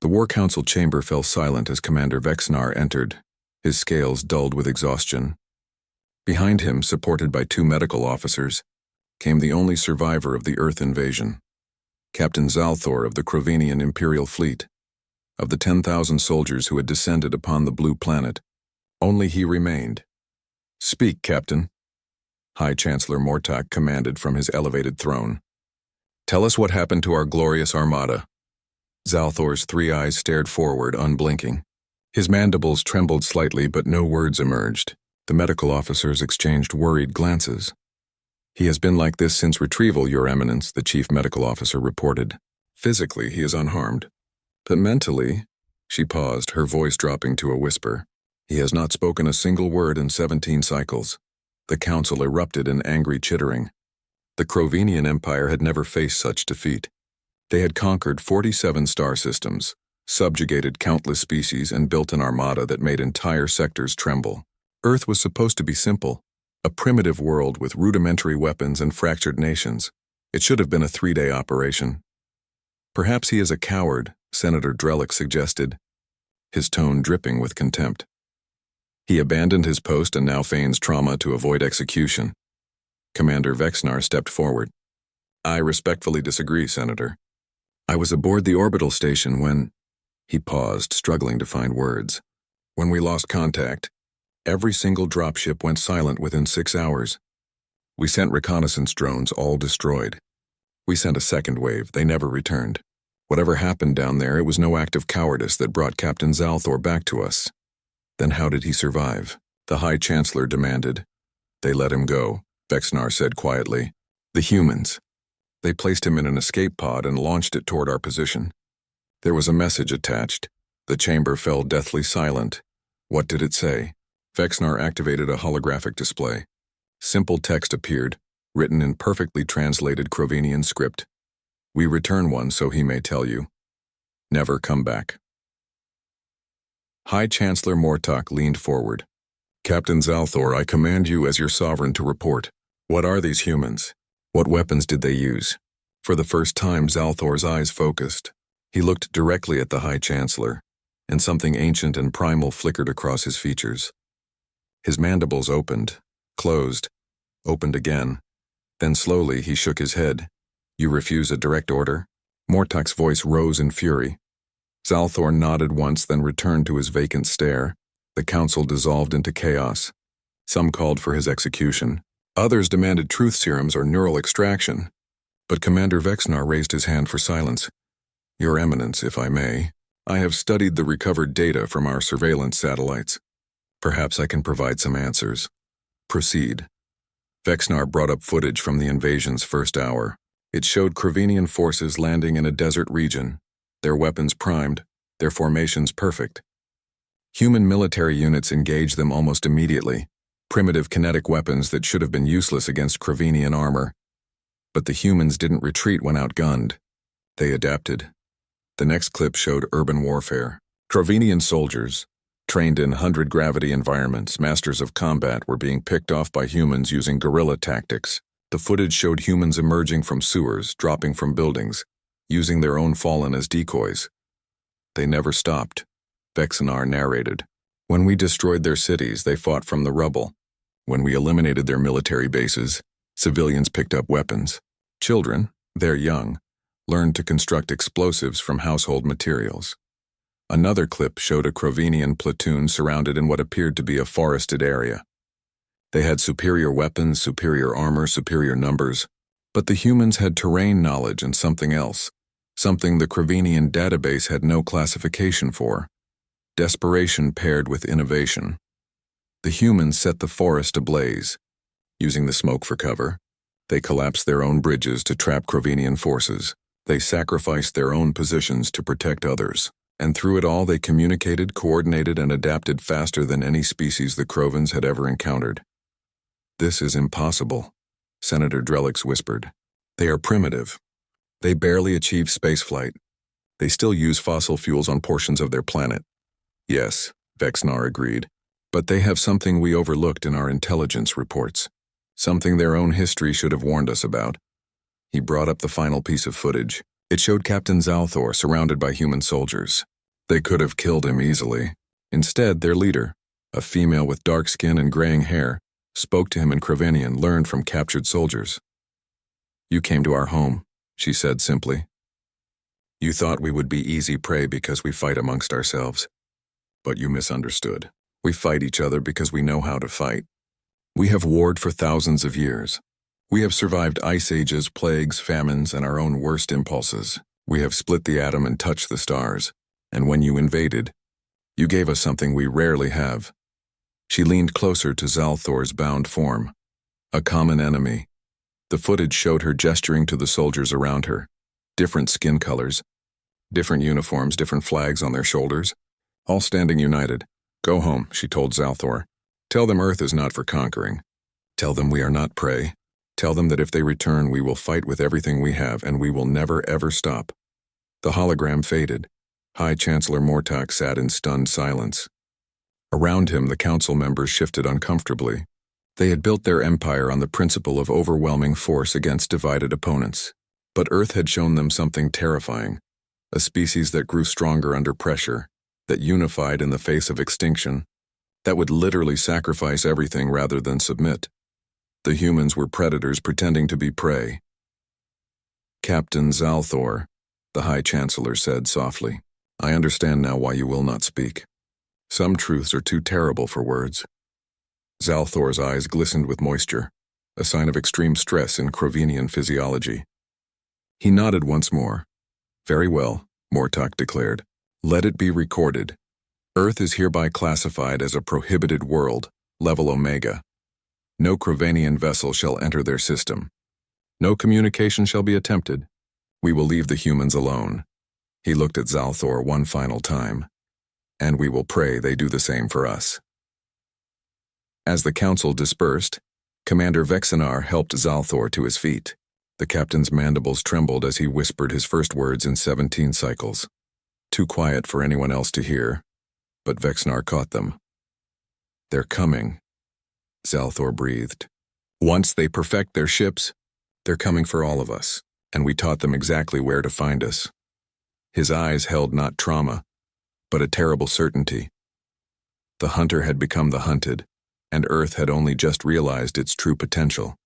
The War Council chamber fell silent as Commander Vexnar entered, his scales dulled with exhaustion. Behind him, supported by 2 medical officers, came the only survivor of the Earth invasion, Captain Zalthor of the Krovenian Imperial Fleet. Of the 10,000 soldiers who had descended upon the Blue Planet, only he remained. "Speak, Captain," High Chancellor Mortak commanded from his elevated throne. "Tell us what happened to our glorious armada." Zalthor's 3 eyes stared forward, unblinking. His mandibles trembled slightly, but no words emerged. The medical officers exchanged worried glances. "He has been like this since retrieval, Your Eminence," the chief medical officer reported. "Physically, he is unharmed. But mentally," she paused, her voice dropping to a whisper, "he has not spoken a single word in 17 cycles." The council erupted in angry chittering. The Krovenian Empire had never faced such defeat. They had conquered 47 star systems, subjugated countless species, and built an armada that made entire sectors tremble. Earth was supposed to be simple, a primitive world with rudimentary weapons and fractured nations. It should have been a 3-day operation. "Perhaps he is a coward," Senator Drellick suggested, his tone dripping with contempt. "He abandoned his post and now feigns trauma to avoid execution." Commander Vexnar stepped forward. "I respectfully disagree, Senator. I was aboard the orbital station when—" He paused, struggling to find words. "When we lost contact, every single dropship went silent within 6 hours. We sent reconnaissance drones, all destroyed. We sent a second wave, they never returned. Whatever happened down there, it was no act of cowardice that brought Captain Zalthor back to us." "Then how did he survive?" the High Chancellor demanded. "They let him go," Vexnar said quietly. "The humans. They placed him in an escape pod and launched it toward our position. There was a message attached. The chamber fell deathly silent. What did it say?" Vexnar activated a holographic display. Simple text appeared, written in perfectly translated Krovenian script. "We return one so he may tell you. Never come back." High Chancellor Mortak leaned forward. "Captain Zalthor, I command you as your sovereign to report. What are these humans? What weapons did they use?" For the first time, Zalthor's eyes focused. He looked directly at the High Chancellor, and something ancient and primal flickered across his features. His mandibles opened, closed, opened again. Then slowly he shook his head. "You refuse a direct order?" Mortak's voice rose in fury. Zalthor nodded once, then returned to his vacant stare. The council dissolved into chaos. Some called for his execution. Others demanded truth serums or neural extraction. But Commander Vexnar raised his hand for silence. "Your Eminence, if I may, I have studied the recovered data from our surveillance satellites. Perhaps I can provide some answers." "Proceed." Vexnar brought up footage from the invasion's first hour. It showed Krovenian forces landing in a desert region, their weapons primed, their formations perfect. Human military units engaged them almost immediately, primitive kinetic weapons that should have been useless against Krovenian armor. But the humans didn't retreat when outgunned. They adapted. The next clip showed urban warfare. Krovenian soldiers, trained in 100-gravity environments, masters of combat, were being picked off by humans using guerrilla tactics. The footage showed humans emerging from sewers, dropping from buildings, using their own fallen as decoys. "They never stopped," Vexnar narrated. "When we destroyed their cities, they fought from the rubble. When we eliminated their military bases, civilians picked up weapons. Children, they're young, learned to construct explosives from household materials." Another clip showed a Krovenian platoon surrounded in what appeared to be a forested area. They had superior weapons, superior armor, superior numbers, but the humans had terrain knowledge and something else, something the Krovenian database had no classification for. Desperation paired with innovation. The humans set the forest ablaze. Using the smoke for cover, they collapsed their own bridges to trap Krovenian forces. They sacrificed their own positions to protect others. And through it all, they communicated, coordinated, and adapted faster than any species the Krovens had ever encountered. "This is impossible," Senator Drellick whispered. "They are primitive. They barely achieve spaceflight. They still use fossil fuels on portions of their planet." "Yes," Vexnar agreed, "but they have something we overlooked in our intelligence reports. Something their own history should have warned us about." He brought up the final piece of footage, It showed Captain Zalthor surrounded by human soldiers. They could have killed him easily. Instead, their leader, a female with dark skin and graying hair, spoke to him in Kravenian, learned from captured soldiers. "You came to our home," she said simply. "You thought we would be easy prey because we fight amongst ourselves. But you misunderstood. We fight each other because we know how to fight. We have warred for thousands of years. We have survived ice ages, plagues, famines, and our own worst impulses. We have split the atom and touched the stars. And when you invaded, you gave us something we rarely have." She leaned closer to Zalthor's bound form. A common enemy. The footage showed her gesturing to the soldiers around her. Different skin colors, different uniforms, different flags on their shoulders, all standing united. "Go home," she told Zalthor. "Tell them Earth is not for conquering. Tell them we are not prey. Tell them that if they return, we will fight with everything we have, and we will never ever stop." The hologram faded. High Chancellor Mortak sat in stunned silence. Around him, the council members shifted uncomfortably. They had built their empire on the principle of overwhelming force against divided opponents. But Earth had shown them something terrifying, a species that grew stronger under pressure, that unified in the face of extinction, that would literally sacrifice everything rather than submit. The humans were predators pretending to be prey. "Captain Zalthor," the High Chancellor said softly, "I understand now why you will not speak. Some truths are too terrible for words." Zalthor's eyes glistened with moisture, a sign of extreme stress in Kravenian physiology. He nodded once more. "Very well," Mortak declared. "Let it be recorded. Earth is hereby classified as a prohibited world, level Omega. No Kravenian vessel shall enter their system. No communication shall be attempted. We will leave the humans alone." He looked at Zalthor one final time. "And we will pray they do the same for us." As the council dispersed, Commander Vexinar helped Zalthor to his feet. The captain's mandibles trembled as he whispered his first words in 17 cycles. Too quiet for anyone else to hear, but Vexinar caught them. "They're coming," Zalthor breathed. "Once they perfect their ships, they're coming for all of us, and we taught them exactly where to find us." His eyes held not trauma, but a terrible certainty. The hunter had become the hunted, and Earth had only just realized its true potential.